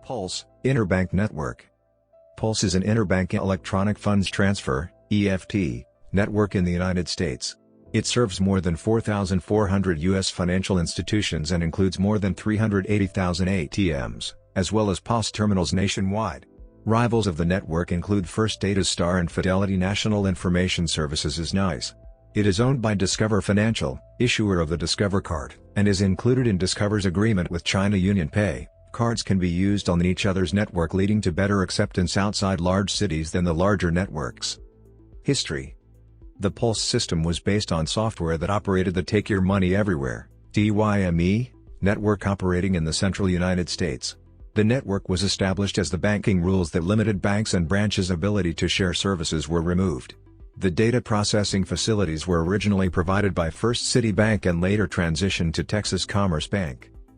Pulse, Interbank Network. Pulse is an interbank electronic funds transfer (EFT) network in the United States. It serves more than 4,400 U.S. financial institutions and includes more than 380,000 ATMs, as well as POS terminals nationwide. Rivals of the network include First Data Star and Fidelity National Information Services as NYCE. It is owned by Discover Financial, issuer of the Discover card, and is included in Discover's agreement with China UnionPay. Cards can be used on each other's network, leading to better acceptance outside large cities than the larger networks. History. The Pulse system was based on software that operated the Take Your Money Everywhere (TYME) network operating in the central United States. The network was established as the banking rules that limited banks and branches' ability to share services were removed. The data processing facilities were originally provided by First City Bank and later transitioned to Texas Commerce Bank.